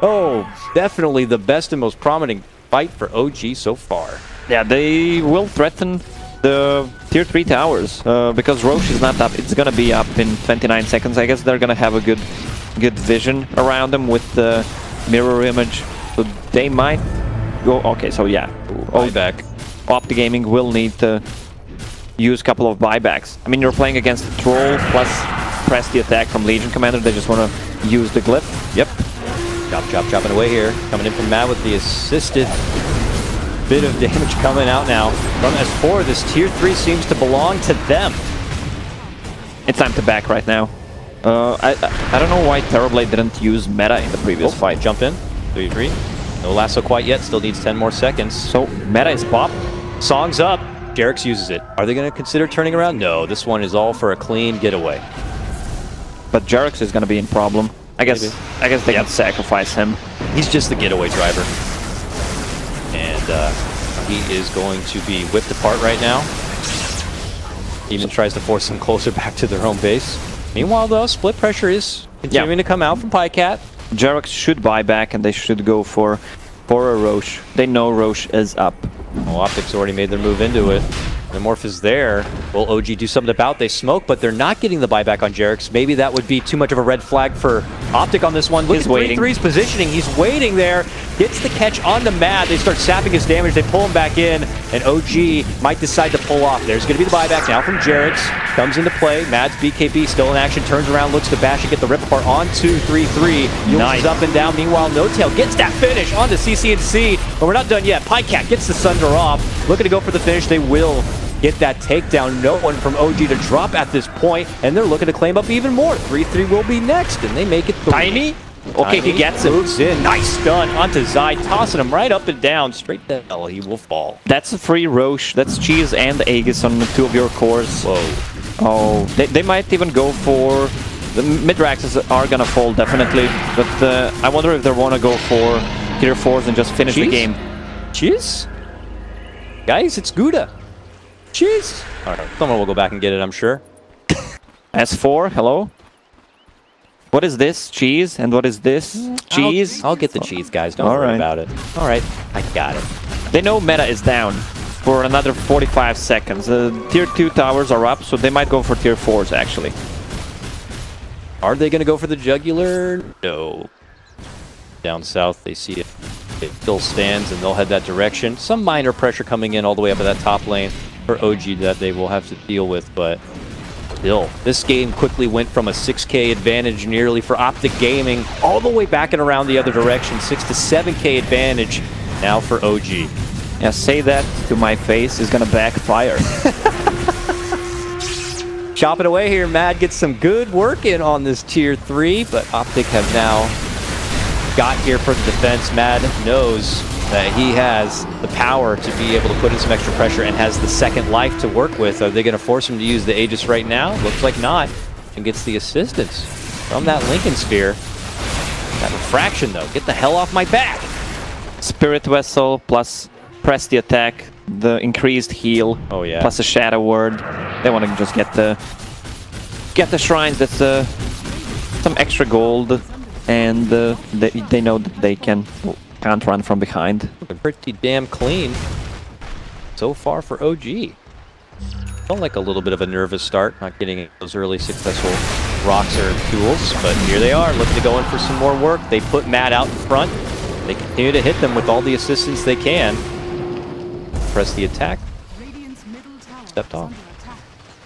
Oh, definitely the best and most prominent fight for OG so far.
Yeah, they will threaten the tier 3 towers because Roche is not up. It's gonna be up in 29 seconds. I guess they're gonna have a good vision around them with the mirror image. So they might go. Okay, so yeah,
Buyback.
OpTic Gaming will need to use a couple of buybacks. I mean, you're playing against a troll plus press the attack from Legion Commander. They just want to use the glyph. Yep.
Chopping away here. Coming in from Matt with the assisted bit of damage coming out now from S4. This tier 3 seems to belong to them.
It's time to back right now. I don't know why Terrorblade didn't use meta in the previous fight.
Jump in. 3-3. No lasso quite yet. Still needs 10 more seconds.
So meta is pop.
Song's up. Jarex uses it. Are they going to consider turning around? No. This one is all for a clean getaway.
But Jarex is going to be in problem. I guess they can sacrifice him.
He's just the getaway driver. And he is going to be whipped apart right now. Even tries to force them closer back to their home base. Meanwhile, though, split pressure is continuing to come out from Pycat.
Jarex should buy back, and they should go for a Roche. They know Roche is up.
Well, OpTic's already made their move into it. The Morph is there. Will OG do something about? They smoke, but they're not getting the buyback on Jarex. Maybe that would be too much of a red flag for OpTic on this one. Look at 3-3's positioning. He's waiting there. Gets the catch on the Mad. They start sapping his damage. They pull him back in, and OG might decide to pull off. There's going to be the buyback now from Jarex. Comes into play. Mad's BKB still in action. Turns around, looks to bash and get the rip apart onto 3-3. Nice. Up and down. Meanwhile, No Tail gets that finish onto CC&C. But we're not done yet. Pycat gets the Sunder off. Looking to go for the finish. They will get that takedown. No one from OG to drop at this point, and they're looking to claim up even more. 3-3 will be next, and they make it 3.
Tiny? Okay, he gets it.
Moves in. Nice stun onto Zai, tossing him right up and down. Straight to hell, he will fall.
That's a free Roche. That's Cheese and Aegis on 2 of your cores.
Whoa.
Oh, they might even go for... The mid-raxes are gonna fall, definitely. But I wonder if they want to go for tier 4s and just finish the game.
Cheese? Guys, it's Gouda. Cheese. All right, someone will go back and get it, I'm sure.
S4, hello? What is this? Cheese? And what is this? Cheese?
I'll get the cheese, guys. Don't worry about it. All right, I got it.
They know meta is down for another 45 seconds. Tier 2 towers are up, so they might go for tier 4s, actually.
Are they going to go for the jugular? No. Down south, they see it. It still stands, and they'll head that direction. Some minor pressure coming in all the way up at that top lane for OG that they will have to deal with, but still, this game quickly went from a 6K advantage nearly for OpTic Gaming all the way back and around the other direction. 6 to 7K advantage now for OG.
Yeah, say that to my face is gonna backfire.
Chopping away here, Mad gets some good work in on this tier 3, but OpTic have now got here for the defense. Mad knows that he has the power to be able to put in some extra pressure and has the second life to work with. Are they going to force him to use the Aegis right now? Looks like not. And gets the assistance from that Lincoln Spear. That refraction, though. Get the hell off my back!
Spirit Vessel plus press the attack, the increased heal, plus a Shadow Word. They want to just get the shrines. That's some extra gold, and they know that they can't run from behind.
Looking pretty damn clean so far for OG. Felt like a little bit of a nervous start, not getting those early successful rocks or tools, but here they are, looking to go in for some more work. They put Matt out in front. They continue to hit them with all the assistance they can. Press the attack. Stepped off.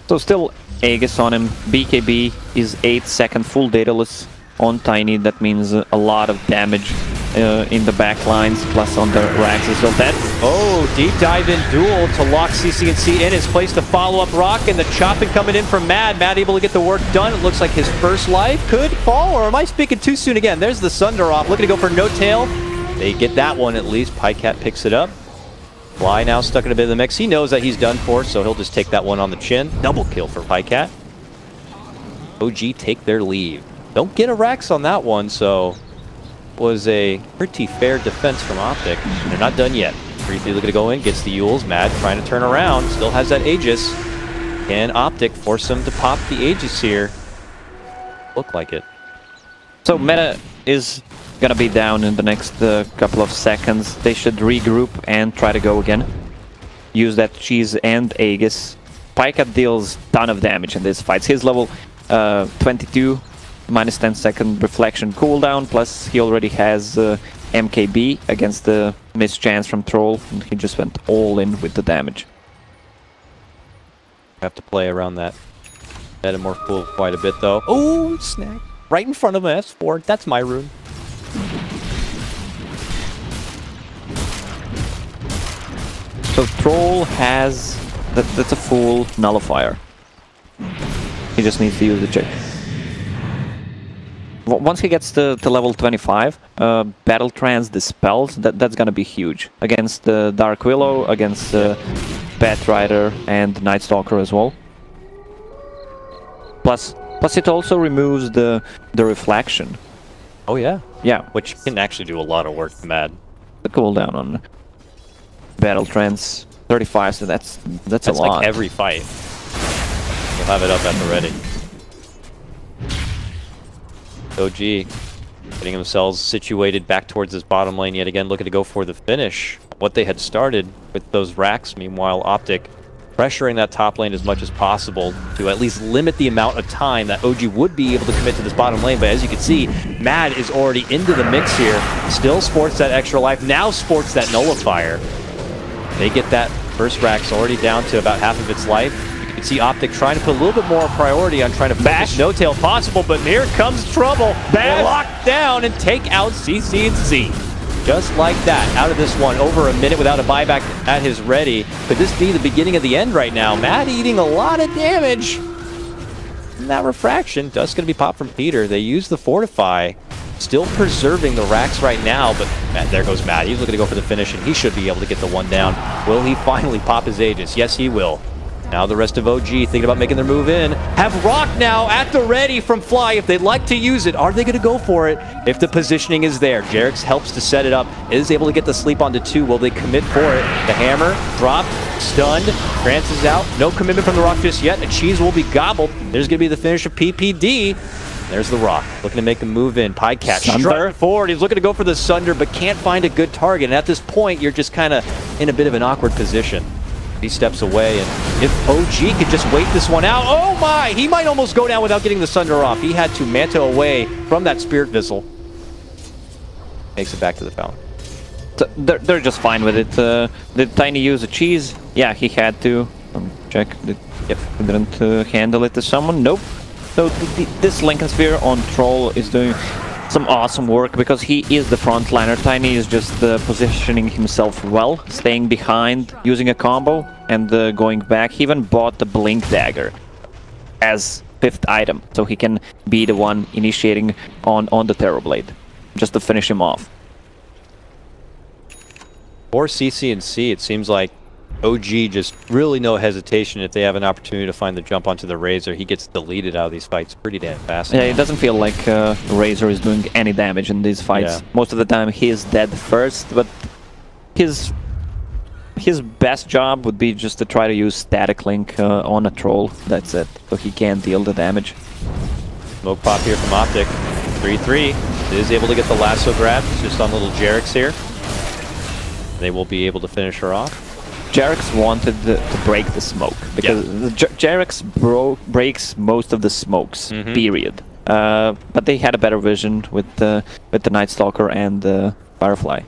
So still Aegis on him. BKB is 8-second full dataless on Tiny. That means a lot of damage in the back lines, plus on the racks as well.
Deep dive in duel to lock CC&C in his place to follow up Rock, and the chopping coming in from Mad. Mad able to get the work done. It looks like his first life could fall, or am I speaking too soon again? There's the Sunder off, looking to go for No Tail. They get that one at least. Pycat picks it up. Fly now stuck in a bit of the mix. He knows that he's done for, so he'll just take that one on the chin. Double kill for Pycat. OG take their leave. Don't get a Rax on that one, so was a pretty fair defense from OpTic. They're not done yet. 3-3 looking to go in, gets the Yules. Mad trying to turn around, still has that Aegis. Can OpTic force him to pop the Aegis here? Look like it.
So meta is gonna be down in the next couple of seconds. They should regroup and try to go again. use that cheese and Aegis. Pika deals ton of damage in these fights. He's level 22, minus 10 second reflection cooldown, plus he already has MKB against the mischance from Troll, and he just went all in with the damage.
Have to play around that Metamorph pool quite a bit though. Oh, snag! Right in front of him, S4. That's my rune.
So Troll has... That's a full nullifier. He just needs to use the check. Once he gets to level 25, Battle Trance Dispels, that's gonna be huge. Against the Dark Willow, against Bat Rider and Night Stalker as well. Plus it also removes the reflection.
Oh yeah?
Yeah.
Which can actually do a lot of work, Mad.
The cooldown on Battle Trance 35, so that's a lot.
Like every fight. We'll have it up at the ready. OG getting themselves situated back towards this bottom lane yet again, looking to go for the finish. What they had started with those racks, meanwhile, OpTic pressuring that top lane as much as possible to at least limit the amount of time that OG would be able to commit to this bottom lane. But as you can see, Mad is already into the mix here. Still sports that extra life, now sports that nullifier. They get that first rack's already down to about half of its life. You can see OpTic trying to put a little bit more priority on trying to bash no tail possible, but here comes trouble. They lock down and take out CC and Z. Just like that, out of this one, over a minute without a buyback at his ready. Could this be the beginning of the end right now? Mad eating a lot of damage. And that refraction, dust going to be popped from Peter. They use the Fortify, still preserving the racks right now, but there goes Mad. He's looking to go for the finish, and he should be able to get the one down. Will he finally pop his Aegis? Yes, he will. Now the rest of OG thinking about making their move in. Have Rock now at the ready from Fly if they'd like to use it. Are they going to go for it if the positioning is there? Jarex helps to set it up, is able to get the sleep onto 2. Will they commit for it? The hammer dropped, stunned, Grants is out. No commitment from the Rock just yet. A cheese will be gobbled. There's going to be the finish of PPD. There's the Rock, looking to make a move in. Pycat straight forward. He's looking to go for the Sunder, but can't find a good target. And at this point, you're just kind of in a bit of an awkward position. He steps away, and if OG could just wait this one out, oh my! He might almost go down without getting the Sunder off. He had to Manta away from that Spirit Vessel. Makes it back to the fountain.
So they're just fine with it. Did Tiny use a cheese? Yeah, he had to. Check. Yep, he didn't handle it to someone. Nope. So this Lincoln Sphere on Troll is doing some awesome work because he is the frontliner. Tiny is just positioning himself well, staying behind, using a combo, and going back. He even bought the Blink Dagger as 5th item, so he can be the one initiating on the Terrorblade, just to finish him off.
For CC and C, it seems like OG just really no hesitation if they have an opportunity to find the jump onto the Razor. He gets deleted out of these fights pretty damn fast.
Yeah, it doesn't feel like Razor is doing any damage in these fights. Yeah. Most of the time he is dead first, but his best job would be just to try to use Static Link on a Troll. That's it, so he can't deal the damage.
Smoke pop here from OpTic. 3-3. Is able to get the lasso grab, just on little Jarex here. They will be able to finish her off.
Jarex wanted to break the smoke, because Jarex breaks most of the smokes, period. But they had a better vision with the Night Stalker and the Firefly.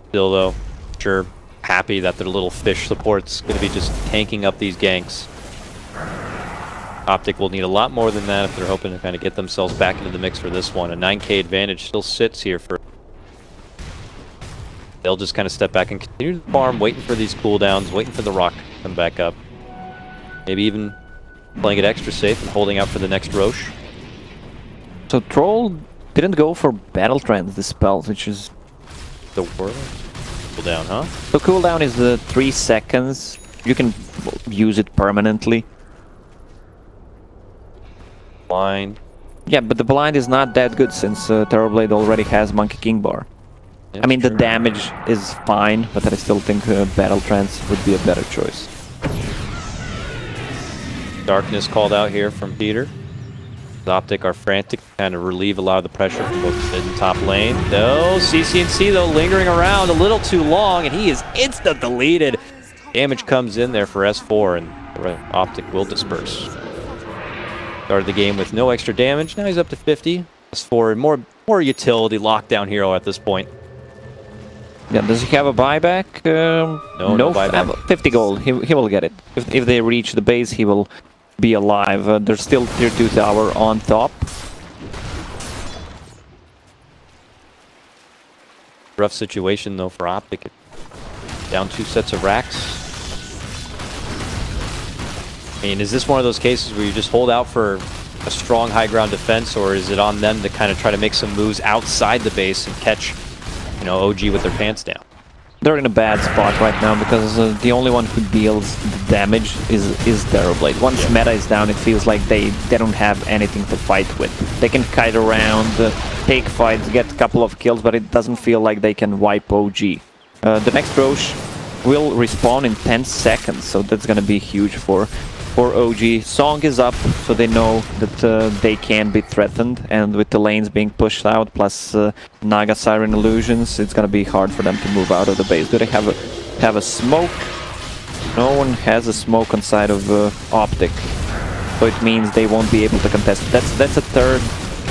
Still though, sure, happy that their little fish support's going to be just tanking up these ganks. OpTic will need a lot more than that if they're hoping to kind of get themselves back into the mix for this one. A 9k advantage still sits here for... They'll just kind of step back and continue to farm, waiting for these cooldowns, waiting for the Rock to come back up. Maybe even playing it extra safe and holding out for the next Roche.
So Troll didn't go for Battle Trance Dispel, which is...
The world? Cooldown, huh?
So cooldown is the 3 seconds. You can use it permanently.
Blind.
Yeah, but the blind is not that good since Terrorblade already has Monkey King bar. Yeah, I mean, the damage is fine, but I still think Battle Trance would be a better choice.
Darkness called out here from Peter. OpTic are frantic, kind of relieve a lot of the pressure from both mid and top lane. No, CCNC though lingering around a little too long, and he is instant deleted. Damage comes in there for S4, and OpTic will disperse. Started the game with no extra damage. Now he's up to 50. S4, more utility lockdown hero at this point.
Yeah, does he have a buyback?
No buyback.
50 gold. He will get it. If they reach the base, he will be alive. There's still tier 2 tower on top.
Rough situation though for OpTic. Down 2 sets of racks. I mean, is this one of those cases where you just hold out for a strong high ground defense, or is it on them to kind of try to make some moves outside the base and catch, you know, OG with their pants down?
They're in a bad spot right now because the only one who deals the damage is Terrorblade. Once meta is down, it feels like they don't have anything to fight with. They can kite around, take fights, get a couple of kills, but it doesn't feel like they can wipe OG. The next Roche will respawn in 10 seconds, so that's gonna be huge for OG. Song is up, so they know that they can be threatened, and with the lanes being pushed out, plus Naga Siren illusions, it's gonna be hard for them to move out of the base. Do they have a smoke? No one has a smoke on side of OpTic, so it means they won't be able to contest. That's a third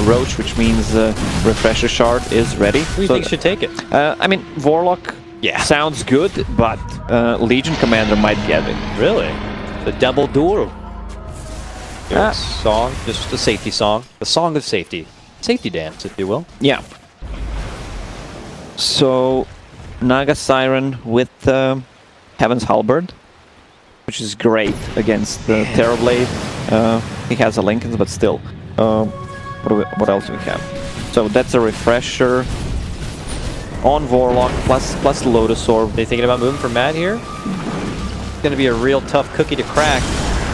Roach, which means Refresher Shard is ready.
Who do you think should take it?
I mean, Warlock sounds good, but Legion Commander might get it.
Really? The double duel. Song, just a safety song. The song of safety. Safety dance, if you will.
Yeah. So, Naga Siren with Heaven's Halberd, which is great against the Terrorblade. He has a Linken's, but still. What else do we have? So that's a Refresher on Warlock, plus Lotus Orb.
They thinking about moving for Matt here? Going to be a real tough cookie to crack.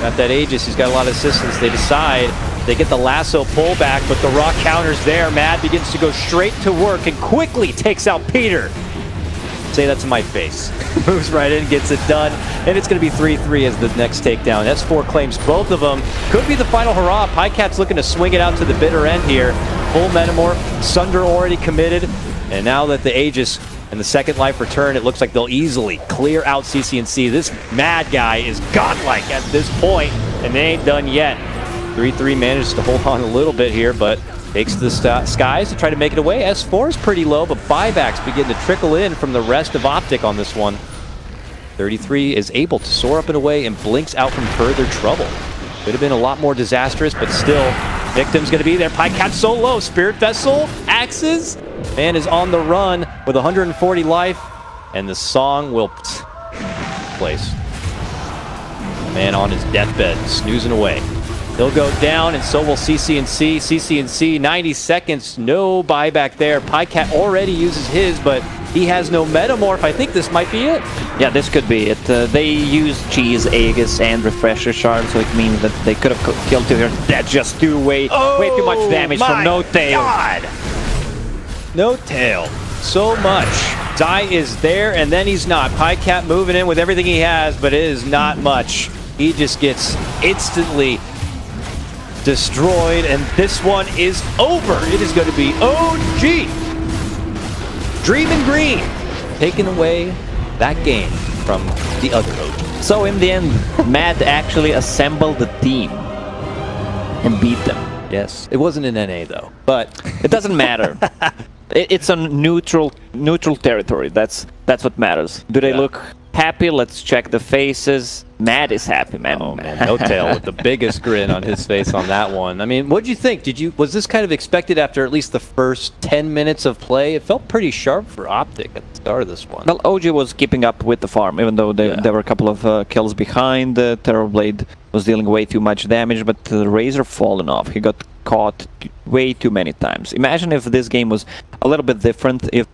Got that Aegis, he's got a lot of assistance. They decide, they get the lasso pullback, but the raw counter's there. Mad begins to go straight to work and quickly takes out Peter. Say that to my face. Moves right in, gets it done, and it's going to be 3-3 as the next takedown. S4 claims both of them. Could be the final hurrah. Pycat's looking to swing it out to the bitter end here. Full Metamorph, Sunder already committed, and now that the Aegis and the second life return, it looks like they'll easily clear out CCNC. This Mad guy is godlike at this point, and they ain't done yet. 3-3 manages to hold on a little bit here, but takes to the skies to try to make it away. S4 is pretty low, but buybacks begin to trickle in from the rest of OpTic on this one. 33 is able to soar up and away and blinks out from further trouble. Could have been a lot more disastrous, but still, Victim's going to be there. Pycat so low. Spirit Vessel, Axes, man is on the run with 140 life, and the song will place. Man on his deathbed, snoozing away. He'll go down, and so will CCNC. CCNC, 90 seconds, no buyback there. Pycat already uses his, but he has no Metamorph. I think this might be it.
Yeah, this could be it. They used Cheese, Aegis, and Refresher Shard, so it means that they could have killed two here. That just do way too much damage from No Tail.
God. No Tail. So much. Die is there, and then he's not. Pycat moving in with everything he has, but it is not much. He just gets instantly destroyed, and this one is over. It is going to be OG. Dreamin' Green taking away that game from the other OG.
So in the end, Matt actually assembled the team and beat them.
Yes, it wasn't in NA though, but
it doesn't matter. It's a neutral territory. That's what matters. Do they look happy? Let's check the faces. Matt is happy, man.
Oh man, No Tail with the biggest grin on his face on that one. I mean, what'd you think? Was this kind of expected after at least the first 10 minutes of play? It felt pretty sharp for OpTic at the start of this one.
Well, OG was keeping up with the farm, even though there were a couple of kills behind. Terrorblade was dealing way too much damage, but the Razor fallen off. He got caught way too many times. Imagine if this game was a little bit different, if